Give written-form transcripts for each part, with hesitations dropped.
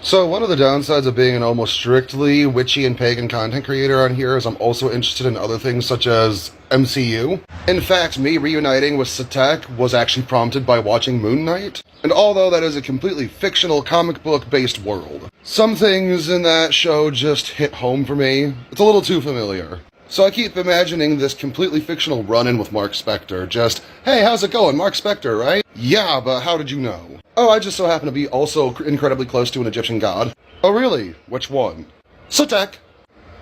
So one of the downsides of being an almost strictly witchy and pagan content creator on here is I'm also interested in other things such as MCU. In fact, me reuniting with Sutekh was actually prompted by watching Moon Knight. And although that is a completely fictional comic book based world, some things in that show just hit home for me. It's a little too familiar. So I keep imagining this completely fictional run-in with Mark Spector. Just, hey, how's it going? Mark Spector, right? Yeah, but how did you know? Oh, I just so happen to be also incredibly close to an Egyptian god. Oh, really? Which one? Sutekh.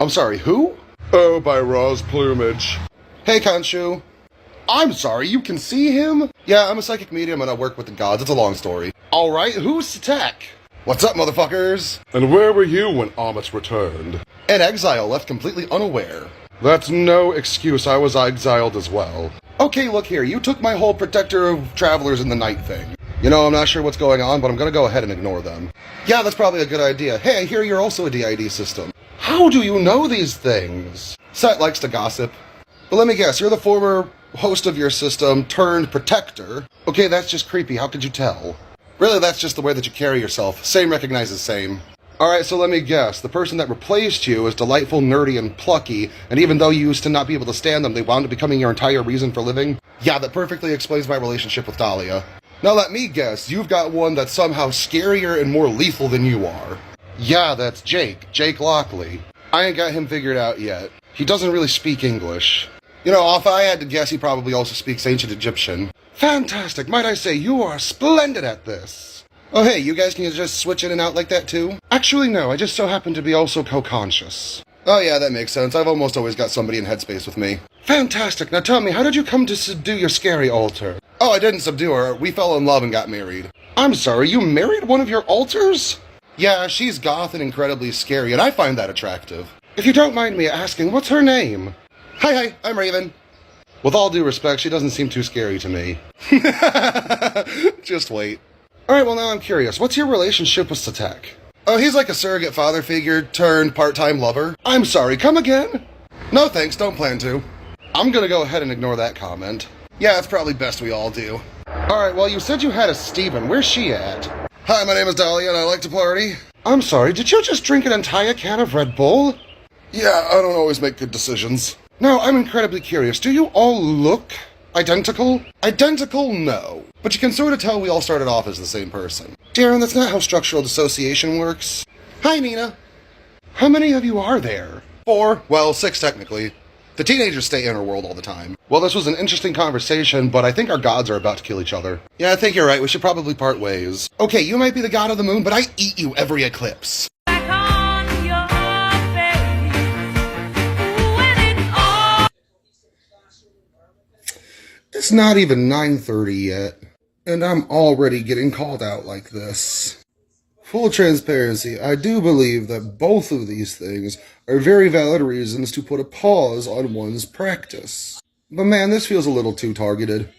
I'm sorry, who? Oh, by Ra's plumage. Hey, Khonshu. I'm sorry, you can see him? Yeah, I'm a psychic medium and I work with the gods. It's a long story. Alright, who's Sutekh? What's up, motherfuckers? And where were you when Amit returned? In exile, left completely unaware. That's no excuse, I was exiled as well. Okay, look here, you took my whole protector of travelers in the night thing. You know, I'm not sure what's going on, but I'm gonna go ahead and ignore them. Yeah, that's probably a good idea. Hey, I hear you're also a DID system. How do you know these things? Set likes to gossip. But let me guess, you're the former host of your system turned protector. Okay, that's just creepy, how could you tell? Really, that's just the way that you carry yourself. Same recognizes same. Alright, so let me guess. The person that replaced you is delightful, nerdy, and plucky, and even though you used to not be able to stand them, they wound up becoming your entire reason for living? Yeah, that perfectly explains my relationship with Dahlia. Now let me guess, you've got one that's somehow scarier and more lethal than you are. Yeah, that's Jake Lockley. I ain't got him figured out yet. He doesn't really speak English. You know, if I had to guess, he probably also speaks ancient Egyptian. Fantastic, might I say, you are splendid at this. Oh hey, you guys can just switch in and out like that too? Actually no, I just so happen to be also co-conscious. Oh yeah, that makes sense. I've almost always got somebody in headspace with me. Fantastic, now tell me, how did you come to subdue your scary altar? Oh, I didn't subdue her. We fell in love and got married. I'm sorry, you married one of your altars? Yeah, she's goth and incredibly scary, and I find that attractive. If you don't mind me asking, what's her name? Hi, I'm Raven. With all due respect, she doesn't seem too scary to me. Just wait. Alright, well now I'm curious, what's your relationship with Sutekh? Oh, he's like a surrogate father figure turned part-time lover. I'm sorry, come again? No thanks, don't plan to. I'm gonna go ahead and ignore that comment. Yeah, it's probably best we all do. Alright, well you said you had a Steven, where's she at? Hi, my name is Dahlia and I like to party. I'm sorry, did you just drink an entire can of Red Bull? Yeah, I don't always make good decisions. No, I'm incredibly curious, do you all look identical? Identical, no. But you can sort of tell we all started off as the same person. Darren, that's not how structural dissociation works. Hi, Nina. How many of you are there? 4. Well, 6 technically. The teenagers stay in our world all the time. Well, this was an interesting conversation, but I think our gods are about to kill each other. Yeah, I think you're right. We should probably part ways. Okay, you might be the god of the moon, but I eat you every eclipse. It's not even 9:30 yet, and I'm already getting called out like this. Full transparency, I do believe that both of these things are very valid reasons to put a pause on one's practice. But man, this feels a little too targeted.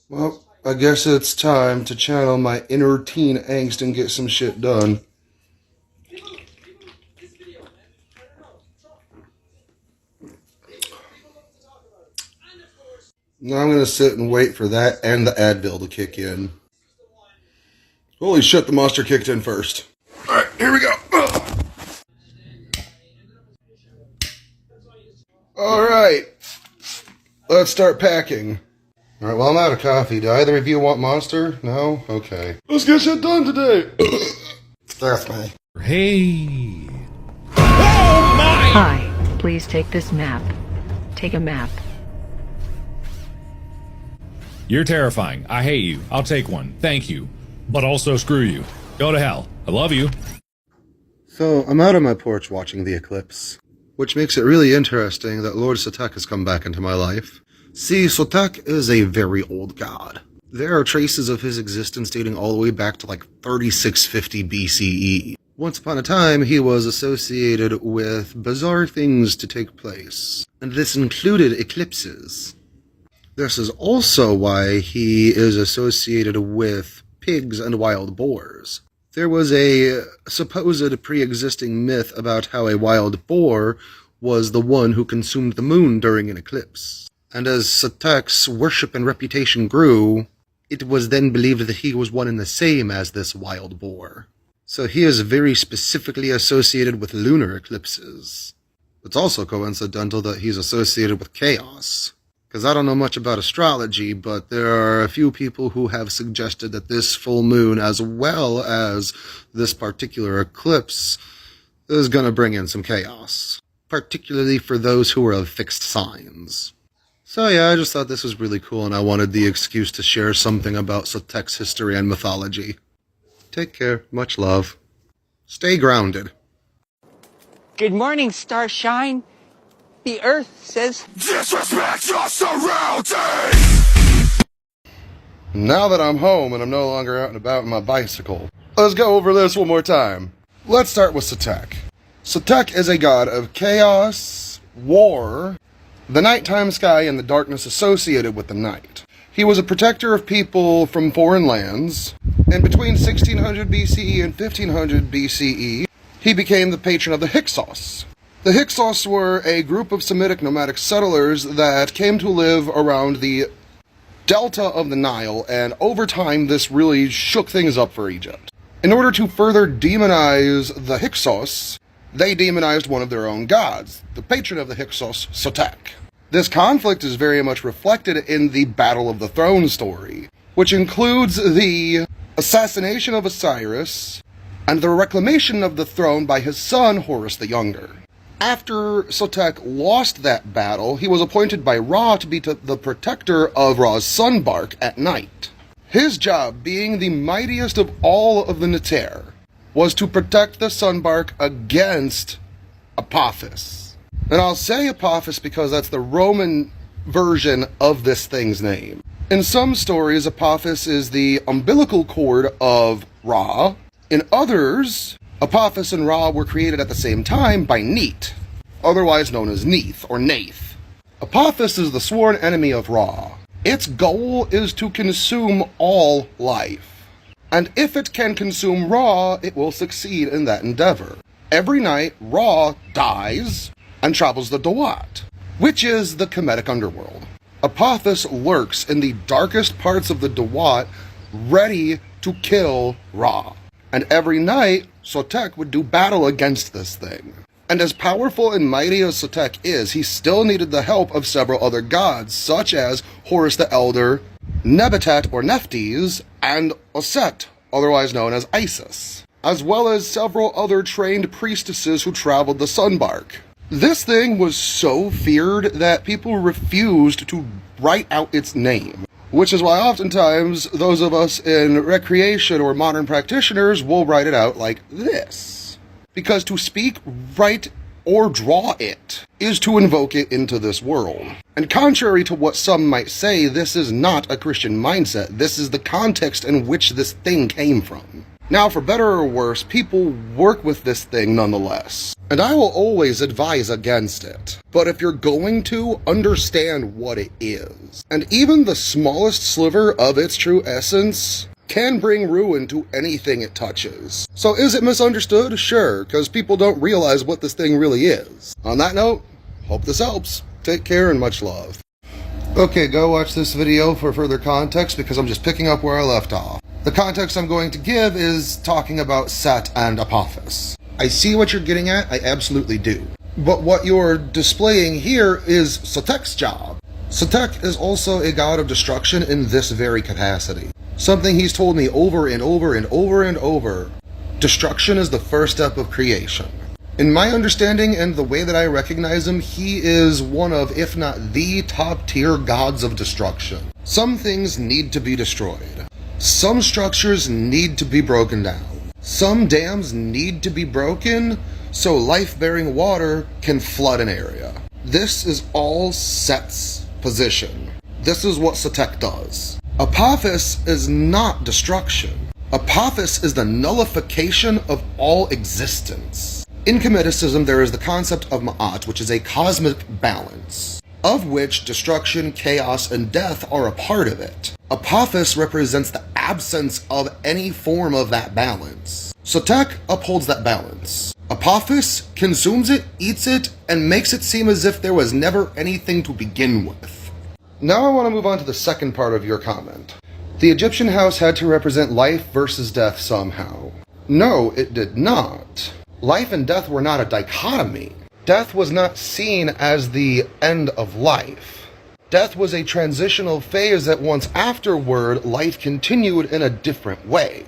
Well, I guess it's time to channel my inner teen angst and get some shit done. Now I'm going to sit and wait for that and the Advil to kick in. Holy shit, the monster kicked in first. Alright, here we go. Alright, let's start packing. Alright, well I'm out of coffee. Do either of you want Monster? No? Okay. Let's get shit done today. That's me. Hey. Oh my! Hi, please take this map. Take a map. You're terrifying. I hate you. I'll take one. Thank you. But also screw you. Go to hell. I love you. So, I'm out on my porch watching the eclipse. Which makes it really interesting that Lord Sutekh has come back into my life. See, Sutekh is a very old god. There are traces of his existence dating all the way back to like 3650 BCE. Once upon a time, he was associated with bizarre things to take place. And this included eclipses. This is also why he is associated with pigs and wild boars. There was a supposed pre-existing myth about how a wild boar was the one who consumed the moon during an eclipse. And as Sutekh's worship and reputation grew, it was then believed that he was one and the same as this wild boar. So he is very specifically associated with lunar eclipses. It's also coincidental that he's associated with chaos. Because I don't know much about astrology, but there are a few people who have suggested that this full moon, as well as this particular eclipse, is going to bring in some chaos. Particularly for those who are of fixed signs. So yeah, I just thought this was really cool, and I wanted the excuse to share something about Sutekh's history and mythology. Take care. Much love. Stay grounded. Good morning, Starshine. The Earth says, disrespect your surroundings! Now that I'm home and I'm no longer out and about on my bicycle, let's go over this one more time. Let's start with Sutekh. Sutekh is a god of chaos, war, the nighttime sky, and the darkness associated with the night. He was a protector of people from foreign lands, and between 1600 BCE and 1500 BCE, he became the patron of the Hyksos. The Hyksos were a group of Semitic nomadic settlers that came to live around the delta of the Nile, and over time this really shook things up for Egypt. In order to further demonize the Hyksos, they demonized one of their own gods, the patron of the Hyksos, Sutekh. This conflict is very much reflected in the Battle of the Throne story, which includes the assassination of Osiris and the reclamation of the throne by his son Horus the Younger. After Sutekh lost that battle, he was appointed by Ra to be the protector of Ra's sunbark at night. His job, being the mightiest of all of the Neter, was to protect the sunbark against Apophis. And I'll say Apophis because that's the Roman version of this thing's name. In some stories, Apophis is the umbilical cord of Ra. In others, Apophis and Ra were created at the same time by Neith, otherwise known as Neith or Nath. Apophis is the sworn enemy of Ra. Its goal is to consume all life. And if it can consume Ra, it will succeed in that endeavor. Every night, Ra dies and travels the Duat, which is the Kemetic underworld. Apophis lurks in the darkest parts of the Duat, ready to kill Ra. And every night, Sutekh would do battle against this thing. And as powerful and mighty as Sutekh is, he still needed the help of several other gods, such as Horus the Elder, Nebatet or Nephthys, and Oset, otherwise known as Isis, as well as several other trained priestesses who traveled the sunbark. This thing was so feared that people refused to write out its name, which is why oftentimes those of us in recreation or modern practitioners will write it out like this. Because to speak, write, or draw it is to invoke it into this world. And contrary to what some might say, this is not a Christian mindset. This is the context in which this thing came from. Now, for better or worse, people work with this thing nonetheless. And I will always advise against it. But if you're going to, understand what it is. And even the smallest sliver of its true essence can bring ruin to anything it touches. So is it misunderstood? Sure, because people don't realize what this thing really is. On that note, hope this helps. Take care and much love. Okay, go watch this video for further context because I'm just picking up where I left off. The context I'm going to give is talking about Set and Apophis. I see what you're getting at, I absolutely do. But what you're displaying here is Sutekh's job. Sutekh is also a god of destruction in this very capacity. Something he's told me over and over and over and over. Destruction is the first step of creation. In my understanding and the way that I recognize him, he is one of, if not the top tier gods of destruction. Some things need to be destroyed. Some structures need to be broken down. Some dams need to be broken so life-bearing water can flood an area. This is all Set's position. This is what Sutekh does. Apophis is not destruction. Apophis is the nullification of all existence. In Kemeticism, there is the concept of Ma'at, which is a cosmic balance, of which destruction, chaos, and death are a part of it. Apophis represents the absence of any form of that balance. Sutekh upholds that balance. Apophis consumes it, eats it, and makes it seem as if there was never anything to begin with. Now I want to move on to the second part of your comment. The Egyptian house had to represent life versus death somehow. No, it did not. Life and death were not a dichotomy. Death was not seen as the end of life. Death was a transitional phase that once afterward, life continued in a different way.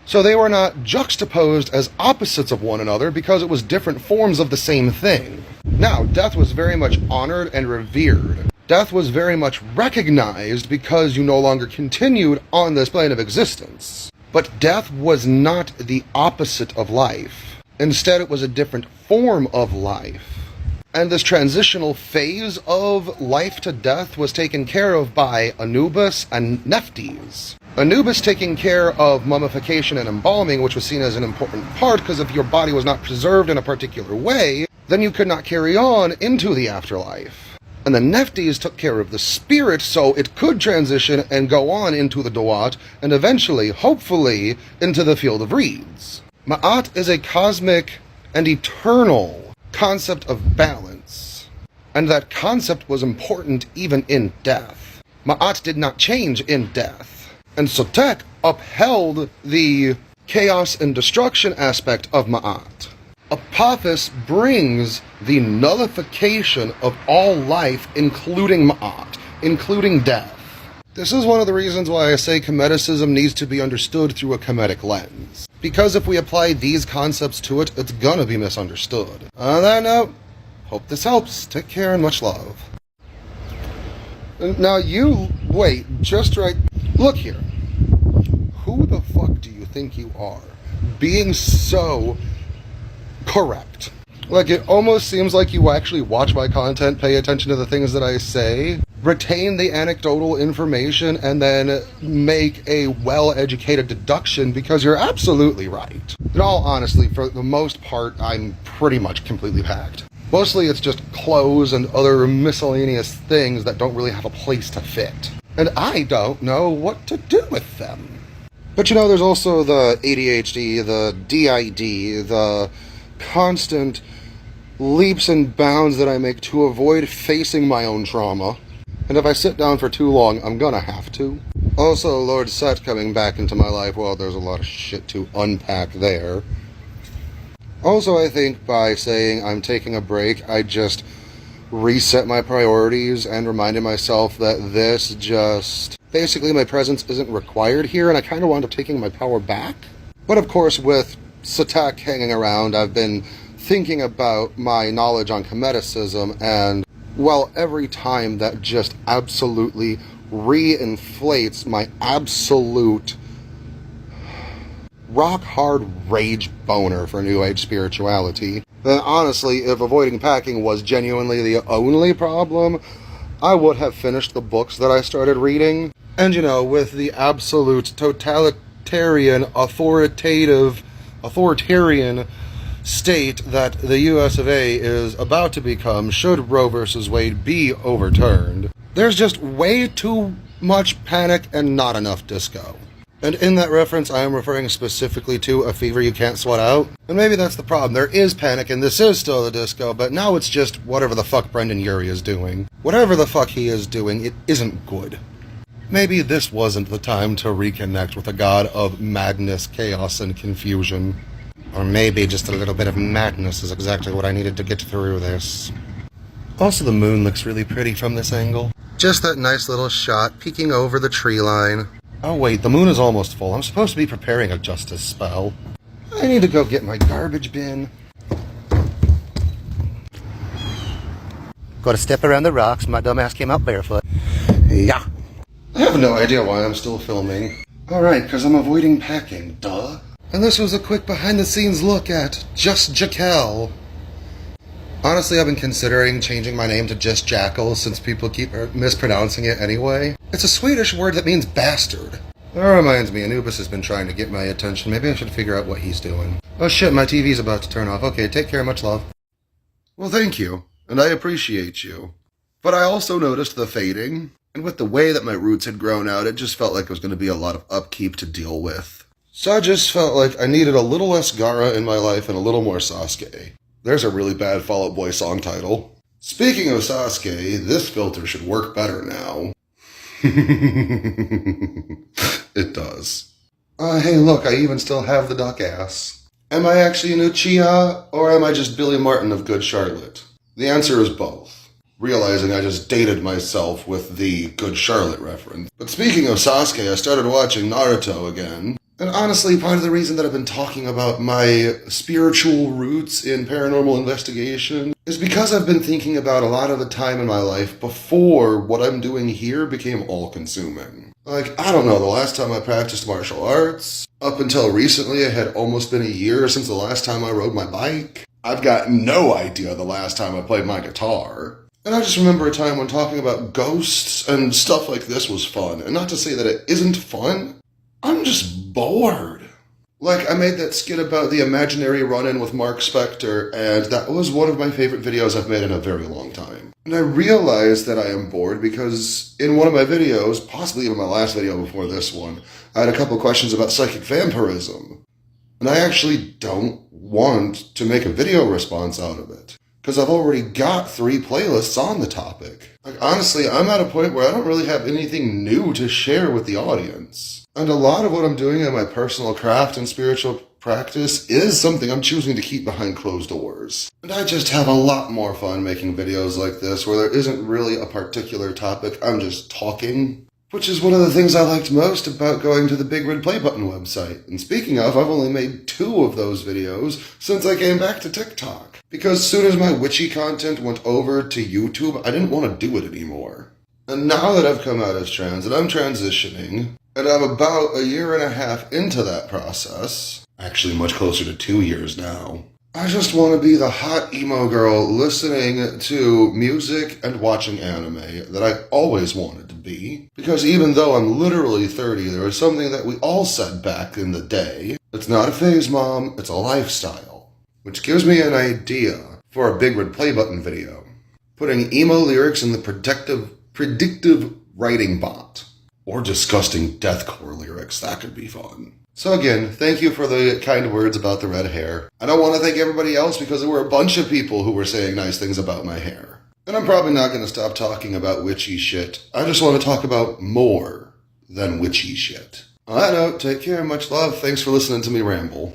So they were not juxtaposed as opposites of one another because it was different forms of the same thing. Now, death was very much honored and revered. Death was very much recognized because you no longer continued on this plane of existence. But death was not the opposite of life. Instead, it was a different form of life. And this transitional phase of life to death was taken care of by Anubis and Nephthys. Anubis taking care of mummification and embalming, which was seen as an important part because if your body was not preserved in a particular way, then you could not carry on into the afterlife. And the Nephthys took care of the spirit so it could transition and go on into the Duat and eventually, hopefully, into the field of reeds. Ma'at is a cosmic and eternal concept of balance, and that concept was important even in death. Ma'at did not change in death, and Sutekh upheld the chaos and destruction aspect of Ma'at. Apophis brings the nullification of all life, including Ma'at, including death. This is one of the reasons why I say Kemeticism needs to be understood through a Kemetic lens. Because if we apply these concepts to it, it's gonna be misunderstood. On that note, hope this helps. Take care and much love. Now wait, just right, look here. Who the fuck do you think you are? Being so correct. Like, it almost seems like you actually watch my content, pay attention to the things that I say, retain the anecdotal information, and then make a well-educated deduction because you're absolutely right. In all honesty, for the most part, I'm pretty much completely packed. Mostly it's just clothes and other miscellaneous things that don't really have a place to fit. And I don't know what to do with them. But you know, there's also the ADHD, the DID, the constant leaps and bounds that I make to avoid facing my own trauma. And if I sit down for too long, I'm gonna have to. Also, Lord Set coming back into my life, well, there's a lot of shit to unpack there. Also, I think by saying I'm taking a break, I just reset my priorities and reminded myself that basically my presence isn't required here, and I kind of wound up taking my power back. But of course, with Sutekh hanging around, I've been thinking about my knowledge on Kemeticism, and, well, every time that just absolutely re-inflates my absolute rock-hard rage boner for New Age spirituality. Then honestly, if avoiding packing was genuinely the only problem, I would have finished the books that I started reading. And you know, with the absolute totalitarian, authoritarian state that the US of A is about to become should Roe versus Wade be overturned, there's just way too much panic and not enough disco. And in that reference, I am referring specifically to A Fever You Can't Sweat Out. And maybe that's the problem. There is panic, and this is still the disco, but now it's just whatever the fuck Brendan Urie is doing. Whatever the fuck he is doing, it isn't good. Maybe this wasn't the time to reconnect with a god of madness, chaos, and confusion. Or maybe just a little bit of madness is exactly what I needed to get through this. Also, the moon looks really pretty from this angle. Just that nice little shot peeking over the tree line. Oh wait, the moon is almost full. I'm supposed to be preparing a justice spell. I need to go get my garbage bin. Gotta step around the rocks. My dumbass came out barefoot. Yeah. I have no idea why I'm still filming. Alright, because I'm avoiding packing, duh. And this was a quick behind-the-scenes look at Just Jackal. Honestly, I've been considering changing my name to Just Jackal since people keep mispronouncing it anyway. It's a Swedish word that means bastard. That reminds me, Anubis has been trying to get my attention. Maybe I should figure out what he's doing. Oh shit, my TV's about to turn off. Okay, take care, much love. Well, thank you, and I appreciate you. But I also noticed the fading, and with the way that my roots had grown out, it just felt like there was going to be a lot of upkeep to deal with. So I just felt like I needed a little less Gara in my life and a little more Sasuke. There's a really bad Fall Out Boy song title. Speaking of Sasuke, this filter should work better now. It does. Hey look, I even still have the duck ass. Am I actually an Uchiha, or am I just Billy Martin of Good Charlotte? The answer is both. Realizing I just dated myself with the Good Charlotte reference. But speaking of Sasuke, I started watching Naruto again. And honestly, part of the reason that I've been talking about my spiritual roots in paranormal investigation is because I've been thinking about a lot of the time in my life before what I'm doing here became all-consuming. Like, I don't know, the last time I practiced martial arts, up until recently it had almost been a year since the last time I rode my bike. I've got no idea the last time I played my guitar. And I just remember a time when talking about ghosts and stuff like this was fun. And not to say that it isn't fun, I'm just bored. Like, I made that skit about the imaginary run-in with Mark Spector, and that was one of my favorite videos I've made in a very long time. And I realized that I am bored because in one of my videos, possibly even my last video before this one, I had a couple questions about psychic vampirism. And I actually don't want to make a video response out of it, because I've already got 3 playlists on the topic. Like, honestly, I'm at a point where I don't really have anything new to share with the audience. And a lot of what I'm doing in my personal craft and spiritual practice is something I'm choosing to keep behind closed doors. And I just have a lot more fun making videos like this where there isn't really a particular topic, I'm just talking. Which is one of the things I liked most about going to the Big Red Play Button website. And speaking of, I've only made 2 of those videos since I came back to TikTok. Because as soon as my witchy content went over to YouTube, I didn't want to do it anymore. And now that I've come out as trans and I'm transitioning, and I'm about 1.5 years into that process, actually much closer to 2 years now, I just want to be the hot emo girl listening to music and watching anime that I always wanted to be. Because even though I'm literally 30, there was something that we all said back in the day. It's not a phase, Mom, it's a lifestyle. Which gives me an idea for a Big Red Play Button video. Putting emo lyrics in the predictive writing bot. Or disgusting deathcore lyrics, that could be fun. So again, thank you for the kind words about the red hair. I don't want to thank everybody else because there were a bunch of people who were saying nice things about my hair. And I'm probably not going to stop talking about witchy shit. I just want to talk about more than witchy shit. On that note, take care, much love, thanks for listening to me ramble.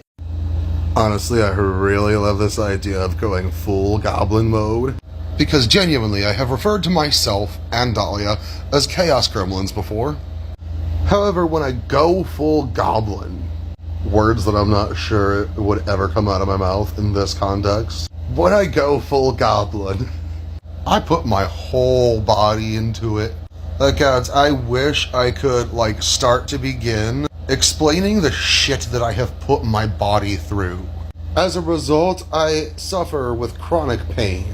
Honestly, I really love this idea of going full goblin mode. Because genuinely, I have referred to myself and Dahlia as Chaos Gremlins before. However, when I go full goblin, words that I'm not sure would ever come out of my mouth in this context, when I go full goblin, I put my whole body into it. Like, gods, I wish I could, start to begin explaining the shit that I have put my body through. As a result, I suffer with chronic pain.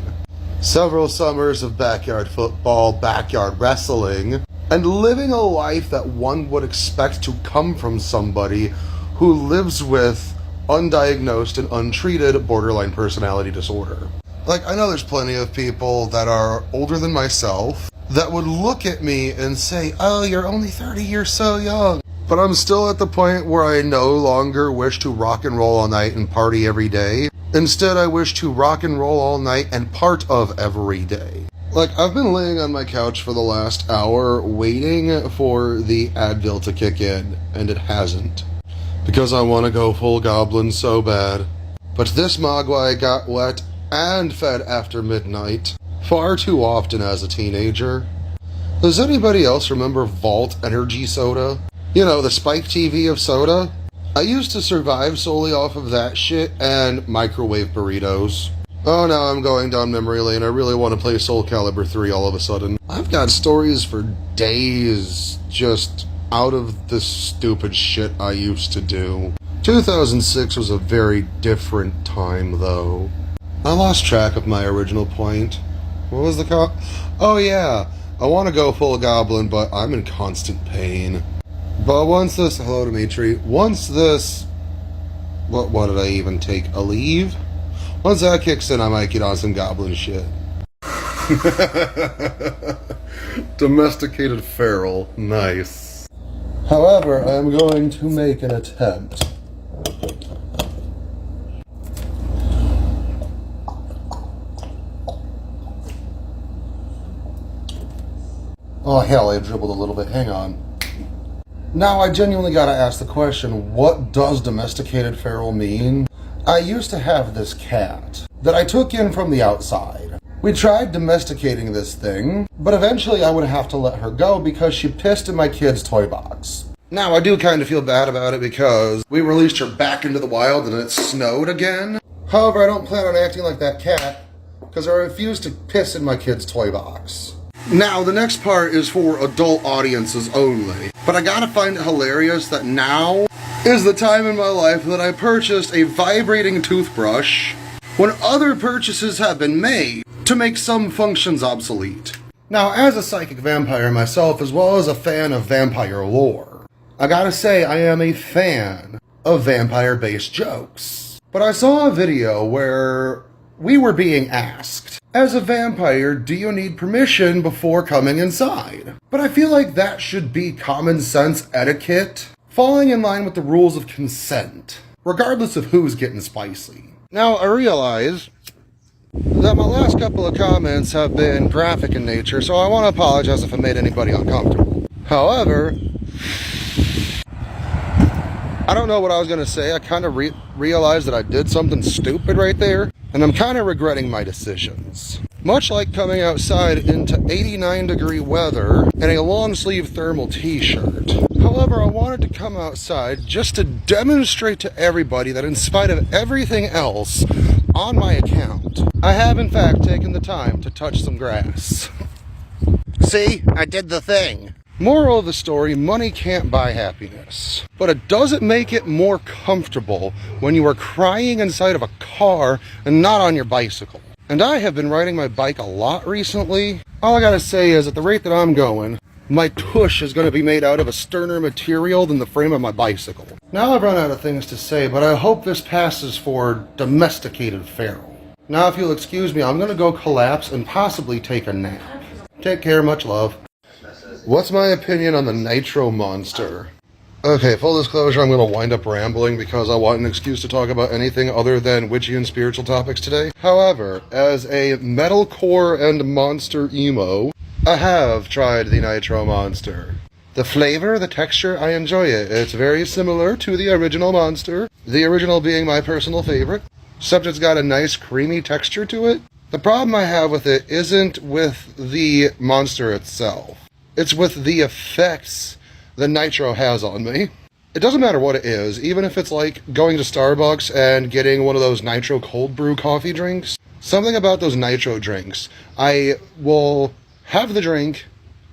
Several summers of backyard football, backyard wrestling, and living a life that one would expect to come from somebody who lives with undiagnosed and untreated borderline personality disorder. I know there's plenty of people that are older than myself that would look at me and say, "Oh, you're only 30, you're so young." But I'm still at the point where I no longer wish to rock and roll all night and party every day. Instead, I wish to rock and roll all night and part of every day. I've been laying on my couch for the last hour waiting for the Advil to kick in, and it hasn't. Because I want to go full goblin so bad. But this Mogwai got wet and fed after midnight far too often as a teenager. Does anybody else remember Vault Energy Soda? You know, the Spike TV of soda? I used to survive solely off of that shit and microwave burritos. Oh, now I'm going down memory lane. I really want to play Soul Calibur 3 all of a sudden. I've got stories for days just out of the stupid shit I used to do. 2006 was a very different time, though. I lost track of my original point. What was the Oh yeah, I want to go full goblin, but I'm in constant pain. But once this... Hello, Dimitri. Once this... What did I even take? A leave? Once that kicks in, I might get on some goblin shit. Domesticated feral. Nice. However, I am going to make an attempt. Oh hell, I dribbled a little bit. Hang on. Now, I genuinely gotta ask the question, what does domesticated feral mean? I used to have this cat that I took in from the outside. We tried domesticating this thing, but eventually I would have to let her go because she pissed in my kid's toy box. Now, I do kind of feel bad about it because we released her back into the wild and it snowed again. However, I don't plan on acting like that cat because I refuse to piss in my kid's toy box. Now, the next part is for adult audiences only, but I gotta find it hilarious that now is the time in my life that I purchased a vibrating toothbrush when other purchases have been made to make some functions obsolete. Now, as a psychic vampire myself, as well as a fan of vampire lore, I gotta say I am a fan of vampire-based jokes. But I saw a video where we were being asked, as a vampire, do you need permission before coming inside? But I feel like that should be common sense etiquette, falling in line with the rules of consent, regardless of who's getting spicy. Now, I realize that my last couple of comments have been graphic in nature, so I want to apologize if I made anybody uncomfortable. However, I don't know what I was going to say. I kind of realized that I did something stupid right there, and I'm kind of regretting my decisions. Much like coming outside into 89-degree weather in a long-sleeve thermal t-shirt. However, I wanted to come outside just to demonstrate to everybody that in spite of everything else on my account, I have in fact taken the time to touch some grass. See, I did the thing. Moral of the story, money can't buy happiness. But it doesn't make it more comfortable when you are crying inside of a car and not on your bicycle. And I have been riding my bike a lot recently. All I gotta say is, at the rate that I'm going, my tush is going to be made out of a sterner material than the frame of my bicycle. Now I've run out of things to say, but I hope this passes for domesticated feral. Now if you'll excuse me, I'm going to go collapse and possibly take a nap. Take care, much love. What's my opinion on the Nitro Monster? Okay, full disclosure, I'm going to wind up rambling because I want an excuse to talk about anything other than witchy and spiritual topics today. However, as a metalcore and monster emo, I have tried the Nitro Monster. The flavor, the texture, I enjoy it. It's very similar to the original Monster, the original being my personal favorite, except it's got a nice creamy texture to it. The problem I have with it isn't with the monster itself. It's with the effects the Nitro has on me. It doesn't matter what it is, even if it's like going to Starbucks and getting one of those Nitro cold brew coffee drinks. Something about those Nitro drinks. I will have the drink,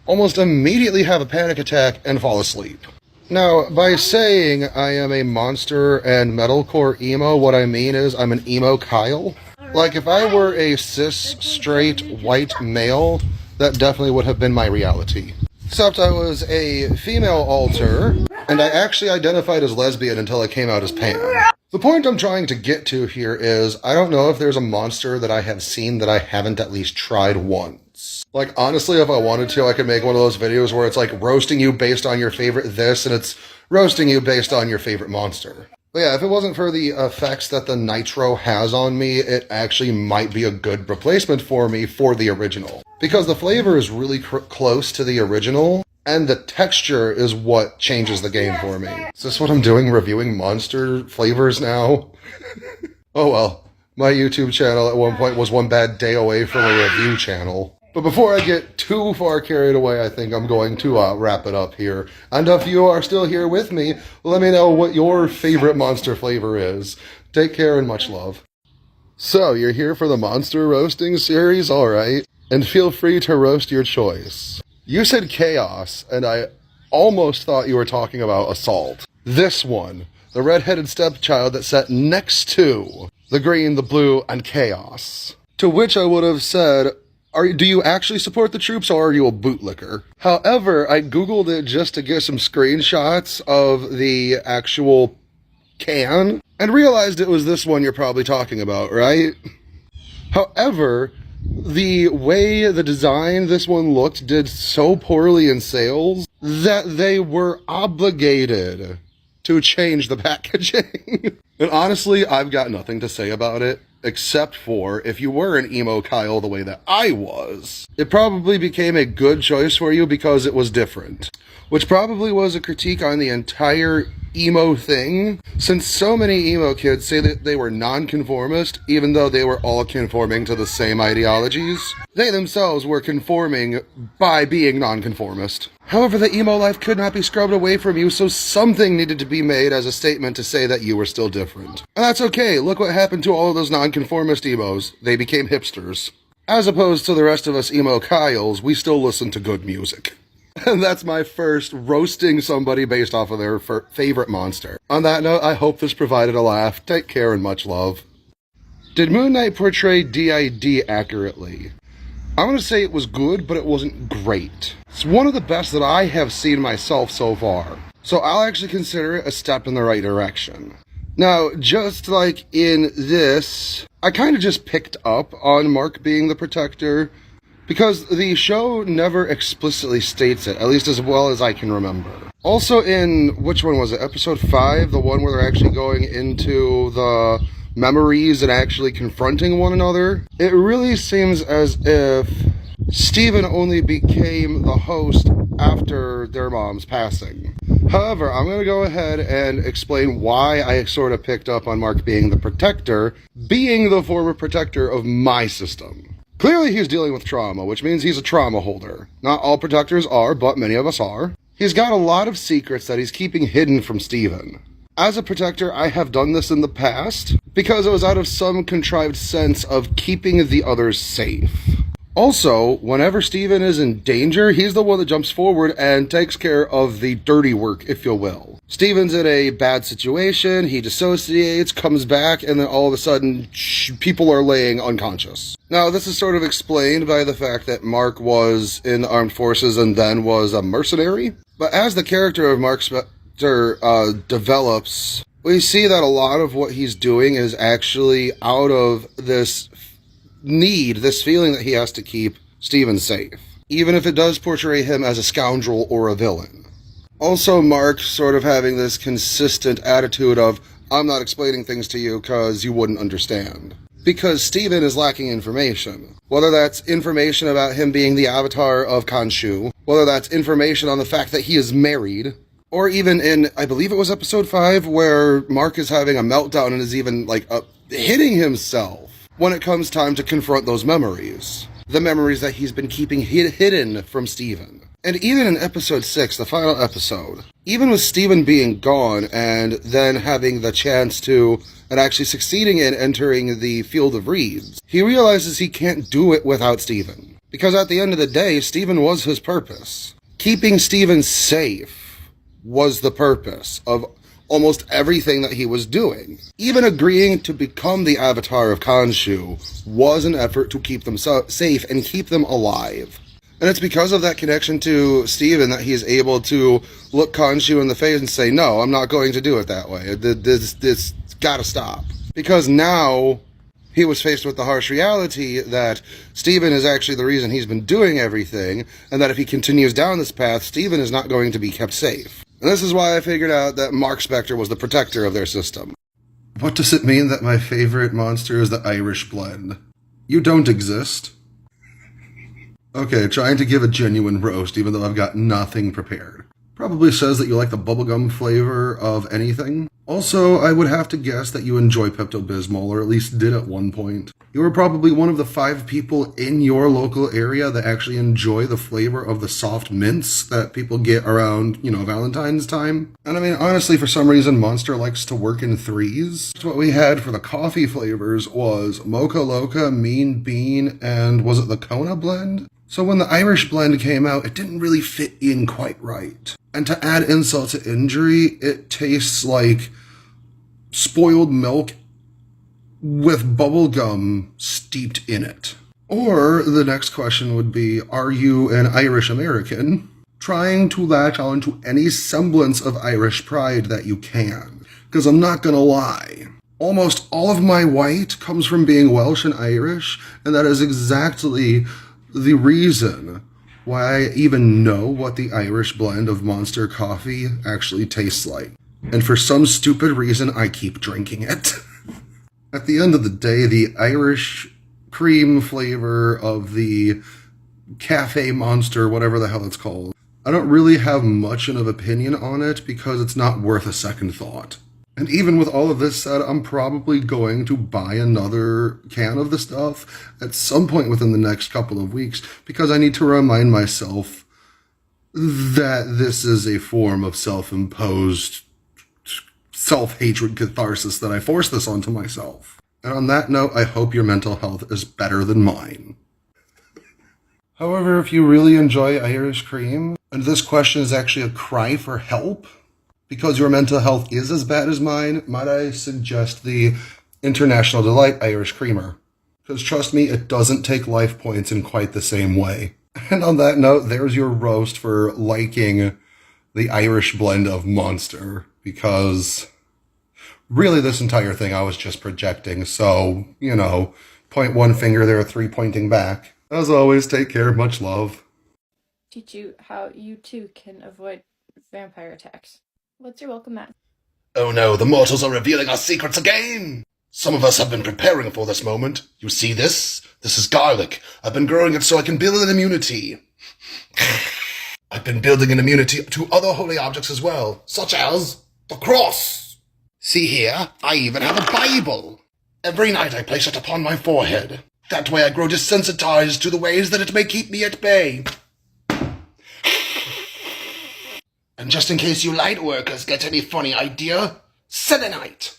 almost immediately have a panic attack, and fall asleep. Now, by saying I am a monster and metalcore emo, what I mean is I'm an emo Kyle. Like, if I were a cis, straight, white male, that definitely would have been my reality. Except I was a female alter, and I actually identified as lesbian until I came out as pan. The point I'm trying to get to here is, I don't know if there's a monster that I have seen that I haven't at least tried once. Like, honestly, if I wanted to, I could make one of those videos where it's like roasting you based on your favorite this, and it's roasting you based on your favorite monster. But yeah, if it wasn't for the effects that the Nitro has on me, it actually might be a good replacement for me for the original. Because the flavor is really close to the original, and the texture is what changes the game for me. Is this what I'm doing, reviewing monster flavors now? Oh well, my YouTube channel at one point was one bad day away from a review channel. But before I get too far carried away, I think I'm going to wrap it up here. And if you are still here with me, let me know what your favorite monster flavor is. Take care and much love. So, you're here for the monster roasting series? Alright. And feel free to roast your choice. You said chaos, and I almost thought you were talking about assault. This one, the red-headed stepchild that sat next to the green, the blue, and chaos. To which I would have said, do you actually support the troops, or are you a bootlicker? However, I googled it just to get some screenshots of the actual can, and realized it was this one you're probably talking about, right? However, the way the design this one looked did so poorly in sales that they were obligated to change the packaging. And honestly, I've got nothing to say about it. except for if you were an emo Kyle the way that I was. It probably became a good choice for you because it was different, which probably was a critique on the entire emo thing, since so many emo kids say that they were nonconformist, even though they were all conforming to the same ideologies. They themselves were conforming by being nonconformist. However, the emo life could not be scrubbed away from you, so something needed to be made as a statement to say that you were still different. And that's okay, look what happened to all of those nonconformist emos. They became hipsters. As opposed to the rest of us emo Kyles, we still listen to good music. And that's my first roasting somebody based off of their favorite monster. On that note, I hope this provided a laugh. Take care and much love. Did Moon Knight portray DID accurately? I'm going to say it was good, but it wasn't great. It's one of the best that I have seen myself so far. So I'll actually consider it a step in the right direction. Now, just like in this, I kind of just picked up on Mark being the protector, because the show never explicitly states it, at least as well as I can remember. Also in, which one was it, episode 5, the one where they're actually going into the memories and actually confronting one another, it really seems as if Steven only became the host after their mom's passing. However, I'm going to go ahead and explain why I sort of picked up on Mark being the protector, being the former protector of my system. Clearly he's dealing with trauma, which means he's a trauma holder. Not all protectors are, but many of us are. He's got a lot of secrets that he's keeping hidden from Steven. As a protector, I have done this in the past, because it was out of some contrived sense of keeping the others safe. Also, whenever Steven is in danger, he's the one that jumps forward and takes care of the dirty work, if you will. Steven's in a bad situation, he dissociates, comes back, and then all of a sudden, people are laying unconscious. Now, this is sort of explained by the fact that Mark was in the armed forces and then was a mercenary. But as the character of Mark Spector develops, we see that a lot of what he's doing is actually out of this need, this feeling that he has to keep Steven safe, even if it does portray him as a scoundrel or a villain. Also, Mark sort of having this consistent attitude of, I'm not explaining things to you because you wouldn't understand. Because Steven is lacking information. Whether that's information about him being the avatar of Khonshu, whether that's information on the fact that he is married, or even in, I believe it was episode 5, where Mark is having a meltdown and is even, hitting himself when it comes time to confront those memories. The memories that he's been keeping hidden from Steven. And even in episode 6, the final episode, even with Steven being gone and then having the chance to, and actually succeeding in entering the field of reeds, he realizes he can't do it without Steven. Because at the end of the day, Steven was his purpose. Keeping Steven safe was the purpose of almost everything that he was doing. Even agreeing to become the avatar of Khonshu was an effort to keep them safe and keep them alive. And it's because of that connection to Steven that he's able to look Khonshu in the face and say, no, I'm not going to do it that way. This gotta stop. Because now he was faced with the harsh reality that Steven is actually the reason he's been doing everything, and that if he continues down this path, Steven is not going to be kept safe. And this is why I figured out that Mark Spector was the protector of their system. What does it mean that my favorite monster is the Irish blend? You don't exist. Okay, trying to give a genuine roast even though I've got nothing prepared. Probably says that you like the bubblegum flavor of anything. Also, I would have to guess that you enjoy Pepto-Bismol, or at least did at one point. You are probably one of the 5 people in your local area that actually enjoy the flavor of the soft mints that people get around, Valentine's time. And I mean, honestly, for some reason, Monster likes to work in 3s. What we had for the coffee flavors was Mocha Loca, Mean Bean, and was it the Kona blend? So when the Irish blend came out, it didn't really fit in quite right. And to add insult to injury, it tastes like spoiled milk with bubblegum steeped in it. Or the next question would be, are you an Irish American trying to latch on to any semblance of Irish pride that you can? Because I'm not gonna lie, almost all of my white comes from being Welsh and Irish, and that is exactly the reason why I even know what the Irish blend of Monster coffee actually tastes like. And for some stupid reason, I keep drinking it. At the end of the day, the Irish cream flavor of the Cafe Monster, whatever the hell it's called, I don't really have much of an opinion on it because it's not worth a second thought. And even with all of this said, I'm probably going to buy another can of the stuff at some point within the next couple of weeks because I need to remind myself that this is a form of self-imposed self-hatred catharsis that I force this onto myself. And on that note, I hope your mental health is better than mine. However, if you really enjoy Irish cream, and this question is actually a cry for help, because your mental health is as bad as mine, might I suggest the International Delight Irish Creamer? Because trust me, it doesn't take life points in quite the same way. And on that note, there's your roast for liking the Irish blend of Monster, because really this entire thing I was just projecting, so, point one finger there, three pointing back. As always, take care, much love. Teach you how you too can avoid vampire attacks. What's your welcome mat? Oh no, the mortals are revealing our secrets again! Some of us have been preparing for this moment. You see this? This is garlic. I've been growing it so I can build an immunity. I've been building an immunity to other holy objects as well, such as the cross. See here, I even have a Bible. Every night I place it upon my forehead. That way I grow desensitized to the ways that it may keep me at bay. And just in case you light workers get any funny idea, selenite.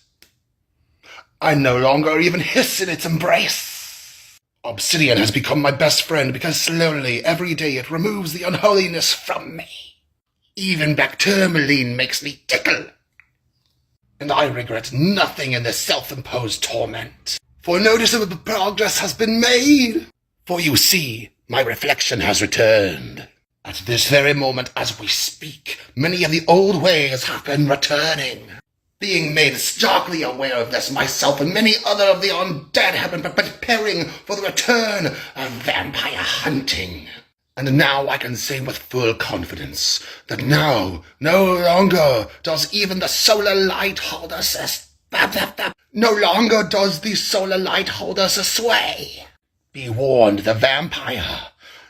I no longer even hiss in its embrace. Obsidian has become my best friend because slowly, every day, it removes the unholiness from me. Even bactermoline makes me tickle. And I regret nothing in this self-imposed torment. For noticeable progress has been made. For you see, my reflection has returned. At this very moment as we speak, many of the old ways have been returning. Being made starkly aware of this, myself and many other of the undead have been preparing for the return of vampire hunting. And now I can say with full confidence that now, no longer does even the solar light hold us no longer does the solar light hold us sway. Be warned, the vampire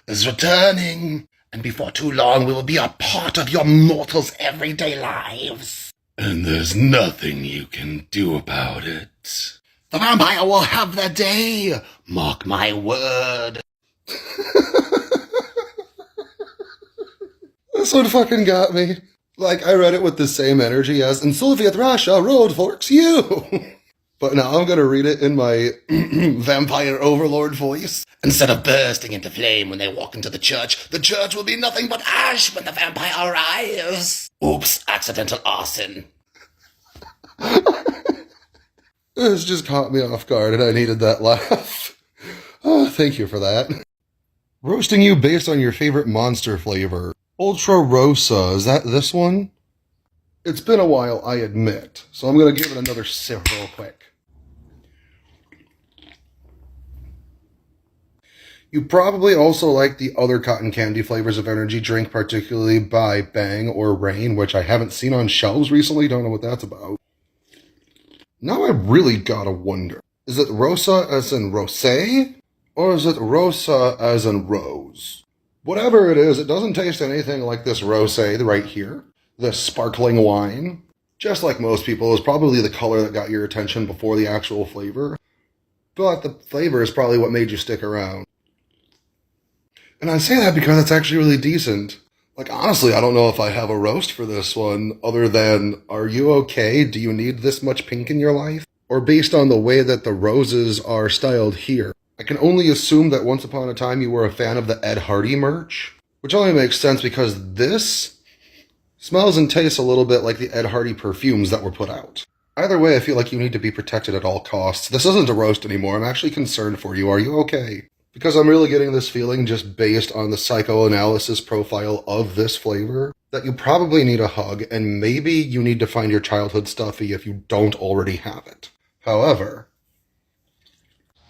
is returning, and before too long we will be a part of your mortals' everyday lives. And there's nothing you can do about it. The vampire will have their day, mark my word. This one fucking got me. Like, I read it with the same energy as in Soviet Russia, road forks you. But now I'm gonna read it in my vampire overlord voice. Instead of bursting into flame when they walk into the church will be nothing but ash when the vampire arrives. Oops, accidental arson. This just caught me off guard and I needed that laugh. Oh, thank you for that. Roasting you based on your favorite monster flavor. Ultra Rosa, is that this one? It's been a while, I admit, so I'm going to give it another sip real quick. You probably also like the other cotton candy flavors of energy drink, particularly by Bang or Rain, which I haven't seen on shelves recently, don't know what that's about. Now I really gotta wonder, is it Rosa as in rosé, or is it Rosa as in rose? Whatever it is, it doesn't taste anything like this rosé right here. This sparkling wine. Just like most people, is probably the color that got your attention before the actual flavor. But the flavor is probably what made you stick around. And I say that because it's actually really decent. Like, honestly, I don't know if I have a roast for this one, other than, are you okay? Do you need this much pink in your life? Or based on the way that the roses are styled here. I can only assume that once upon a time you were a fan of the Ed Hardy merch, which only makes sense because this smells and tastes a little bit like the Ed Hardy perfumes that were put out. Either way, I feel like you need to be protected at all costs. This isn't a roast anymore. I'm actually concerned for you. Are you okay? Because I'm really getting this feeling just based on the psychoanalysis profile of this flavor that you probably need a hug and maybe you need to find your childhood stuffy if you don't already have it. However,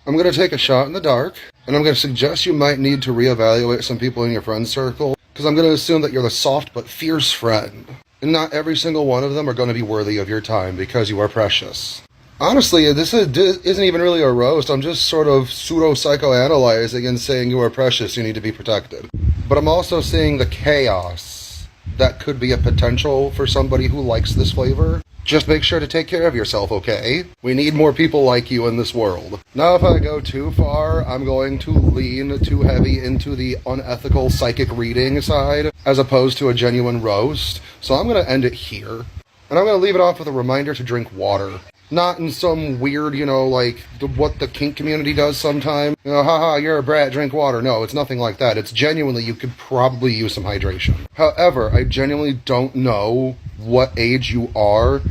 I'm going to take a shot in the dark, and I'm going to suggest you might need to reevaluate some people in your friend circle, because I'm going to assume that you're the soft but fierce friend. And not every single one of them are going to be worthy of your time, because you are precious. Honestly, isn't even really a roast. I'm just sort of pseudo-psychoanalyzing and saying you are precious, you need to be protected. But I'm also seeing the chaos that could be a potential for somebody who likes this flavor. Just make sure to take care of yourself, okay? We need more people like you in this world. Now, if I go too far, I'm going to lean too heavy into the unethical psychic reading side, as opposed to a genuine roast. So I'm going to end it here. And I'm going to leave it off with a reminder to drink water. Not in some weird, like what the kink community does sometimes. Haha, you're a brat, drink water. No, it's nothing like that. It's genuinely, you could probably use some hydration. However, I genuinely don't know what age you are,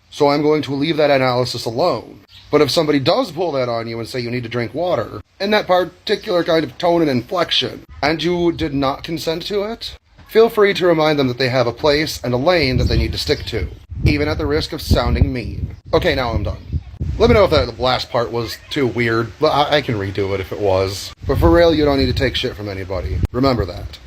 so I'm going to leave that analysis alone. But if somebody does pull that on you and say you need to drink water, in that particular kind of tone and inflection, and you did not consent to it, feel free to remind them that they have a place and a lane that they need to stick to, even at the risk of sounding mean. Okay, now I'm done. Let me know if that last part was too weird, but I can redo it if it was. But for real, you don't need to take shit from anybody. Remember that.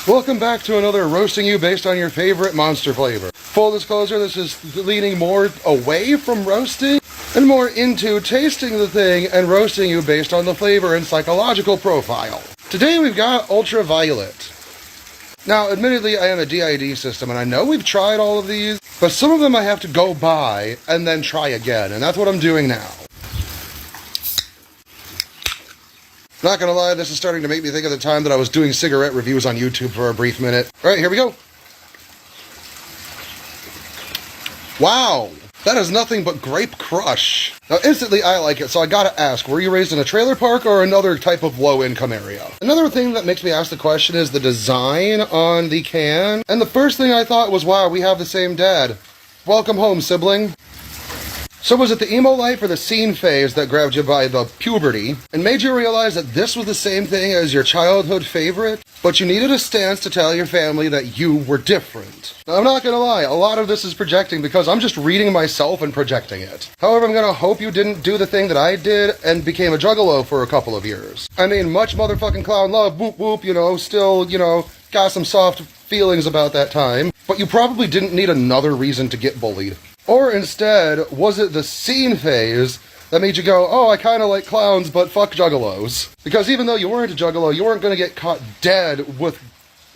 Welcome back to another Roasting You based on your favorite monster flavor. Full disclosure, this is leaning more away from roasting and more into tasting the thing and roasting you based on the flavor and psychological profile. Today we've got Ultraviolet. Now, admittedly, I am a DID system, and I know we've tried all of these, but some of them I have to go buy and then try again, and that's what I'm doing now. Not gonna lie, this is starting to make me think of the time that I was doing cigarette reviews on YouTube for a brief minute. Alright, here we go. Wow! That is nothing but grape crush. Now, instantly I like it, so I gotta ask, were you raised in a trailer park or another type of low-income area? Another thing that makes me ask the question is the design on the can. And the first thing I thought was, wow, we have the same dad. Welcome home, sibling. So was it the emo life or the scene phase that grabbed you by the puberty and made you realize that this was the same thing as your childhood favorite, but you needed a stance to tell your family that you were different? Now, I'm not gonna lie, a lot of this is projecting because I'm just reading myself and projecting it. However, I'm gonna hope you didn't do the thing that I did and became a juggalo for a couple of years. I mean, much motherfucking clown love, whoop whoop, still, got some soft feelings about that time, but you probably didn't need another reason to get bullied. Or instead, was it the scene phase that made you go, oh, I kind of like clowns, but fuck juggalos? Because even though you weren't a juggalo, you weren't going to get caught dead with,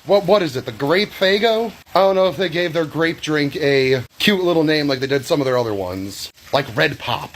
what is it, the grape fago? I don't know if they gave their grape drink a cute little name like they did some of their other ones. Like Red Pop.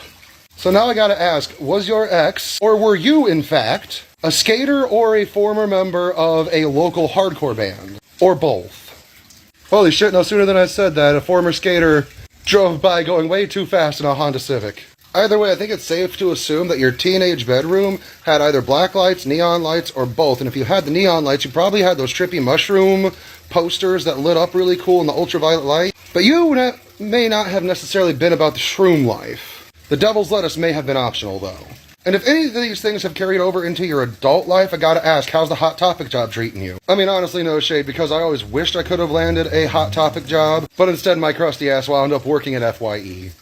So now I gotta ask, was your ex, or were you, in fact, a skater or a former member of a local hardcore band? Or both? Holy shit, no sooner than I said that, a former skater drove by going way too fast in a Honda Civic. Either way, I think it's safe to assume that your teenage bedroom had either black lights, neon lights, or both. And if you had the neon lights, you probably had those trippy mushroom posters that lit up really cool in the ultraviolet light. But you may not have necessarily been about the shroom life. The devil's lettuce may have been optional, though. And if any of these things have carried over into your adult life, I gotta ask, how's the Hot Topic job treating you? I mean, honestly, no shade, because I always wished I could have landed a Hot Topic job, but instead my crusty ass wound up working at FYE.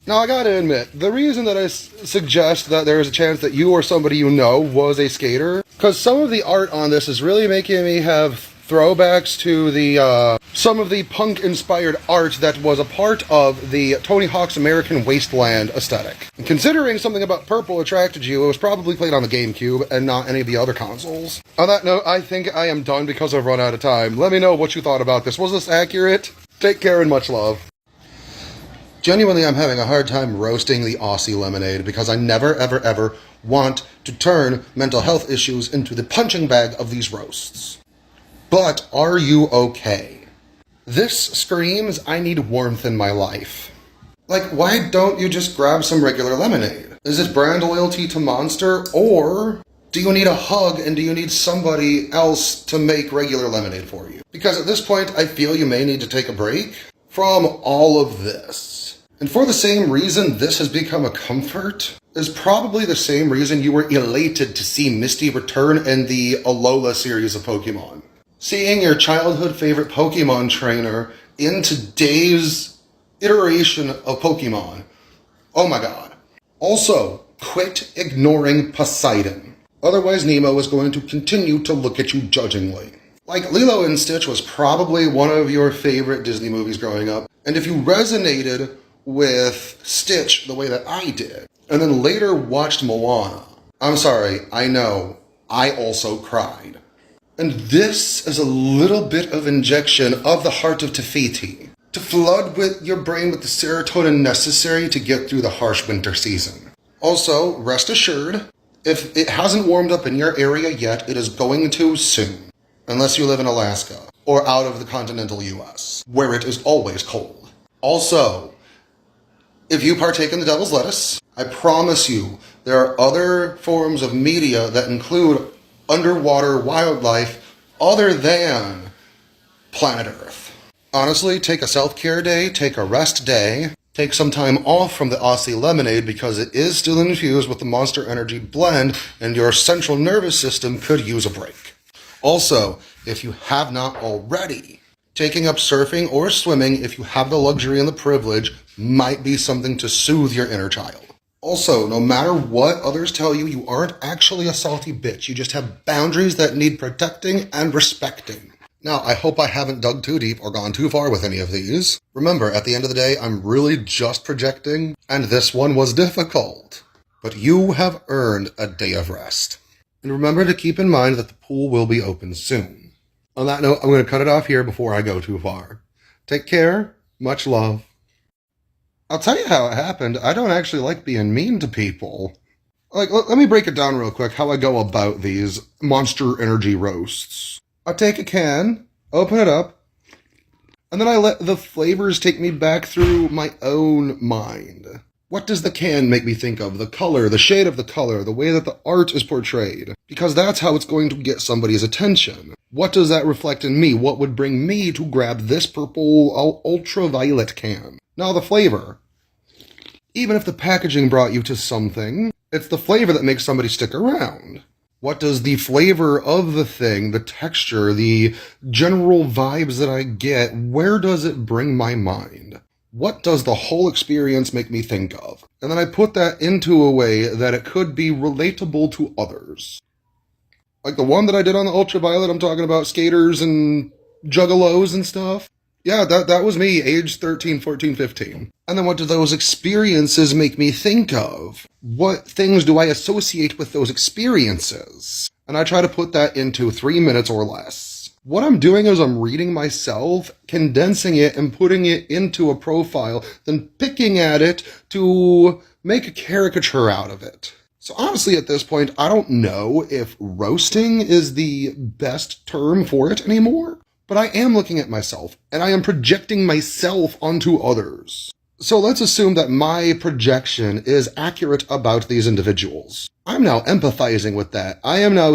Now, I gotta admit, the reason that I suggest that there is a chance that you or somebody you know was a skater, because some of the art on this is really making me have throwbacks to the some of the punk-inspired art that was a part of the Tony Hawk's American Wasteland aesthetic. And considering something about purple attracted you, it was probably played on the GameCube and not any of the other consoles. On that note, I think I am done because I've run out of time. Let me know what you thought about this. Was this accurate? Take care and much love. Genuinely, I'm having a hard time roasting the Aussie lemonade because I never, ever, ever want to turn mental health issues into the punching bag of these roasts. But are you okay? This screams, I need warmth in my life. Like, why don't you just grab some regular lemonade? Is it brand loyalty to Monster, or do you need a hug and do you need somebody else to make regular lemonade for you? Because at this point, I feel you may need to take a break from all of this. And for the same reason this has become a comfort is probably the same reason you were elated to see Misty return in the Alola series of Pokemon. Seeing your childhood favorite Pokemon trainer in today's iteration of Pokemon. Oh my god. Also, quit ignoring Poseidon. Otherwise, Nemo is going to continue to look at you judgingly. Like, Lilo and Stitch was probably one of your favorite Disney movies growing up, and if you resonated with Stitch the way that I did, and then later watched Moana, I'm sorry, I know, I also cried. And this is a little bit of injection of the heart of Te Fiti to flood with your brain with the serotonin necessary to get through the harsh winter season. Also, rest assured, if it hasn't warmed up in your area yet, it is going to soon. Unless you live in Alaska or out of the continental US, where it is always cold. Also, if you partake in the devil's lettuce, I promise you there are other forms of media that include underwater wildlife other than planet Earth. Honestly, take a self-care day, take a rest day, take some time off from the Aussie lemonade because it is still infused with the Monster Energy blend and your central nervous system could use a break. Also, if you have not already, taking up surfing or swimming, if you have the luxury and the privilege, might be something to soothe your inner child. Also, no matter what others tell you, you aren't actually a salty bitch. You just have boundaries that need protecting and respecting. Now, I hope I haven't dug too deep or gone too far with any of these. Remember, at the end of the day, I'm really just projecting, and this one was difficult. But you have earned a day of rest. And remember to keep in mind that the pool will be open soon. On that note, I'm going to cut it off here before I go too far. Take care. Much love. I'll tell you how it happened. I don't actually like being mean to people. Like, let me break it down real quick how I go about these Monster Energy roasts. I take a can, open it up, and then I let the flavors take me back through my own mind. What does the can make me think of? The color, the shade of the color, the way that the art is portrayed. Because that's how it's going to get somebody's attention. What does that reflect in me? What would bring me to grab this purple ultraviolet can? Now the flavor. Even if the packaging brought you to something, it's the flavor that makes somebody stick around. What does the flavor of the thing, the texture, the general vibes that I get, where does it bring my mind? What does the whole experience make me think of? And then I put that into a way that it could be relatable to others. Like the one that I did on the ultraviolet, I'm talking about skaters and juggalos and stuff. Yeah, that was me, age 13, 14, 15. And then what do those experiences make me think of? What things do I associate with those experiences? And I try to put that into 3 minutes or less. What I'm doing is I'm reading myself, condensing it, and putting it into a profile, then picking at it to make a caricature out of it. So honestly, at this point, I don't know if roasting is the best term for it anymore, but I am looking at myself, and I am projecting myself onto others. So let's assume that my projection is accurate about these individuals. I'm now empathizing with that. I am now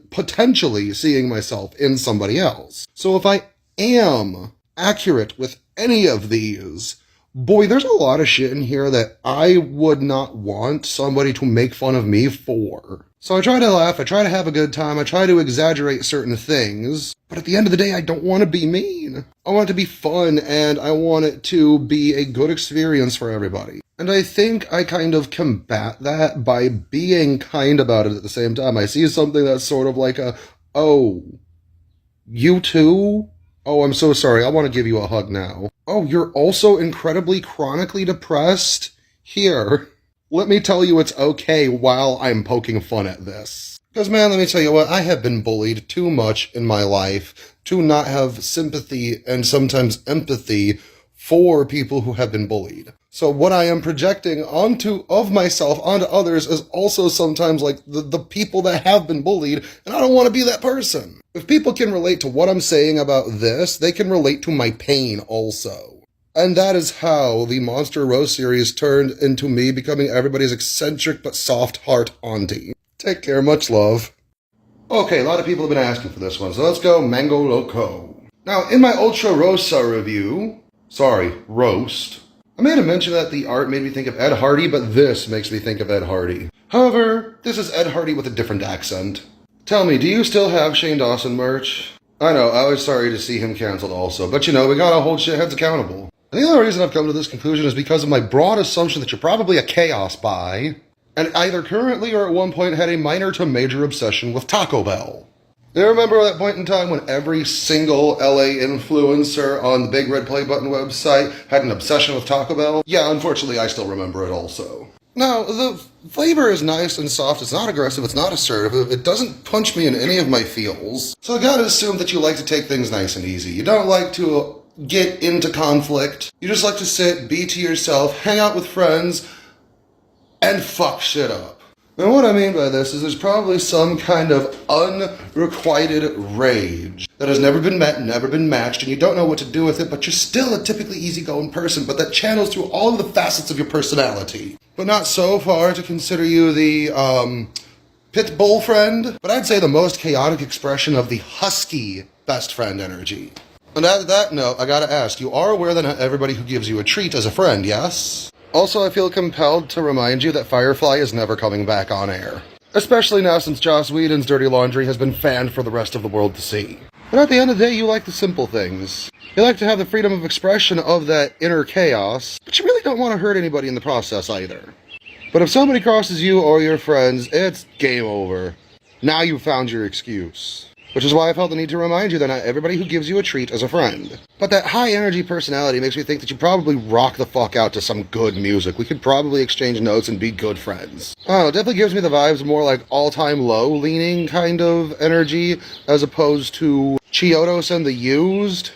potentially seeing myself in somebody else. So if I am accurate with any of these, boy, there's a lot of shit in here that I would not want somebody to make fun of me for. So I try to laugh, I try to have a good time, I try to exaggerate certain things, but at the end of the day, I don't want to be mean. I want it to be fun, and I want it to be a good experience for everybody. And I think I kind of combat that by being kind about it at the same time. I see something that's sort of like oh, you too? Oh, I'm so sorry, I want to give you a hug now. Oh, you're also incredibly chronically depressed? Here. Let me tell you it's okay while I'm poking fun at this. Because man, let me tell you what, I have been bullied too much in my life to not have sympathy and sometimes empathy for people who have been bullied. So what I am projecting of myself onto others is also sometimes like the people that have been bullied, and I don't want to be that person. If people can relate to what I'm saying about this, they can relate to my pain also. And that is how the Monster Roast series turned into me becoming everybody's eccentric but soft heart auntie. Take care, much love. Okay, a lot of people have been asking for this one, so let's go Mango Loco. Now, in my Ultra Rosa review, roast, I made a mention that the art made me think of Ed Hardy, but this makes me think of Ed Hardy. However, this is Ed Hardy with a different accent. Tell me, do you still have Shane Dawson merch? I know, I was sorry to see him canceled also, but you know, we gotta hold shitheads accountable. And the only reason I've come to this conclusion is because of my broad assumption that you're probably a chaos buy, and either currently or at one point had a minor to major obsession with Taco Bell. You remember that point in time when every single LA influencer on the Big Red Play Button website had an obsession with Taco Bell? Yeah, unfortunately, I still remember it also. Now, the flavor is nice and soft, it's not aggressive, it's not assertive, it doesn't punch me in any of my feels. So I gotta assume that you like to take things nice and easy. You don't like to get into conflict. You just like to sit, be to yourself, hang out with friends, and fuck shit up. Now what I mean by this is there's probably some kind of unrequited rage that has never been met, never been matched, and you don't know what to do with it, but you're still a typically easygoing person, but that channels through all of the facets of your personality. But not so far to consider you the, pit bull friend, but I'd say the most chaotic expression of the husky best friend energy. And at that note, I gotta ask, you are aware that not everybody who gives you a treat is a friend, yes? Also, I feel compelled to remind you that Firefly is never coming back on air. Especially now since Joss Whedon's Dirty Laundry has been fanned for the rest of the world to see. But at the end of the day, you like the simple things. You like to have the freedom of expression of that inner chaos, but you really don't want to hurt anybody in the process either. But if somebody crosses you or your friends, it's game over. Now you've found your excuse. Which is why I felt the need to remind you that not everybody who gives you a treat is a friend. But that high-energy personality makes me think that you probably rock the fuck out to some good music. We could probably exchange notes and be good friends. I don't know, it definitely gives me the vibes more like all-time low-leaning kind of energy, as opposed to Chiodos and the Used.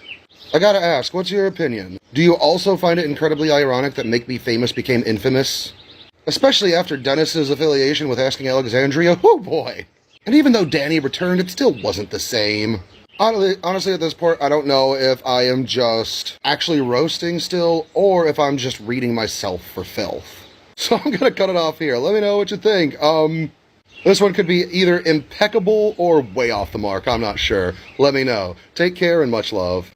I gotta ask, what's your opinion? Do you also find it incredibly ironic that Make Me Famous became infamous? Especially after Dennis's affiliation with Asking Alexandria? Oh boy! And even though Danny returned, it still wasn't the same. Honestly, at this point, I don't know if I am just actually roasting still, or if I'm just reading myself for filth. So I'm gonna cut it off here. Let me know what you think. This one could be either impeccable or way off the mark. I'm not sure. Let me know. Take care and much love.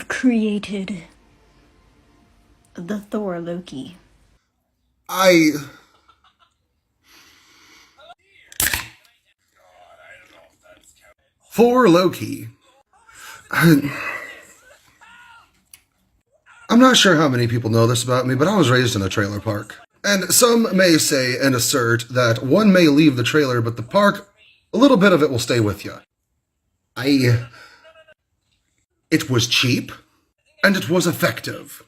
Created the Thor Loki. For Loki. I'm not sure how many people know this about me, but I was raised in a trailer park. And some may say and assert that one may leave the trailer, but the park, a little bit of it will stay with you. It was cheap, and it was effective.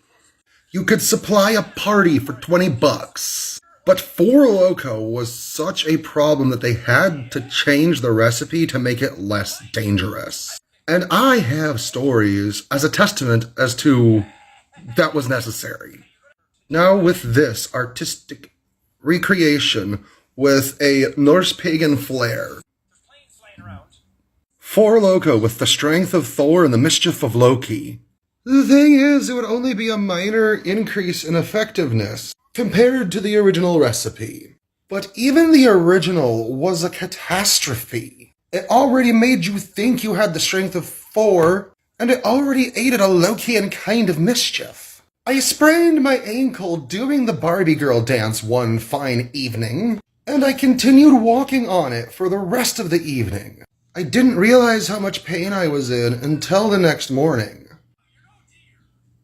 You could supply a party for $20. But Four Loko was such a problem that they had to change the recipe to make it less dangerous. And I have stories as a testament as to that was necessary. Now with this artistic recreation with a Norse pagan flair. Four Loko with the strength of Thor and the mischief of Loki. The thing is, it would only be a minor increase in effectiveness compared to the original recipe. But even the original was a catastrophe. It already made you think you had the strength of Thor, and it already aided a Lokian kind of mischief. I sprained my ankle doing the Barbie girl dance one fine evening, and I continued walking on it for the rest of the evening. I didn't realize how much pain I was in until the next morning.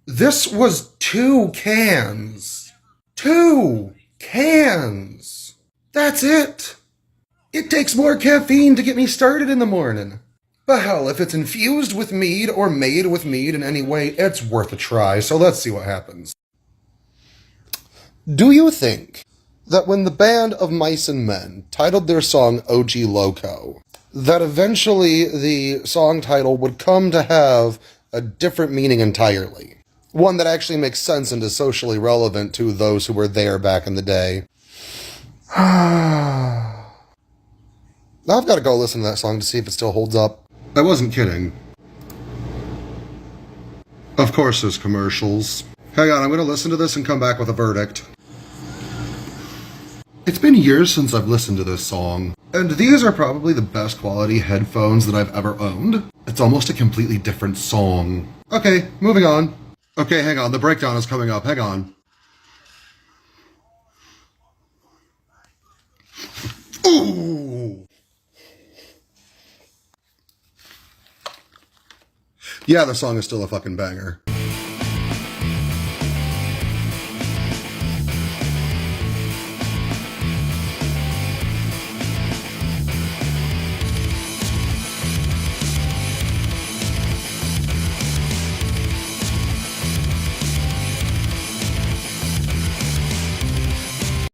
This was 2 cans. 2 cans. That's it. It takes more caffeine to get me started in the morning. But hell, if it's infused with mead or made with mead in any way, it's worth a try, so let's see what happens. Do you think that when the band of Mice and Men titled their song OG Loco, that eventually the song title would come to have a different meaning entirely? One that actually makes sense and is socially relevant to those who were there back in the day. Now I've got to go listen to that song to see if it still holds up. I wasn't kidding. Of course there's commercials. Hang on, I'm going to listen to this and come back with a verdict. It's been years since I've listened to this song, and these are probably the best quality headphones that I've ever owned. It's almost a completely different song. Okay, moving on. Okay, hang on, the breakdown is coming up, hang on. Ooh! Yeah, the song is still a fucking banger.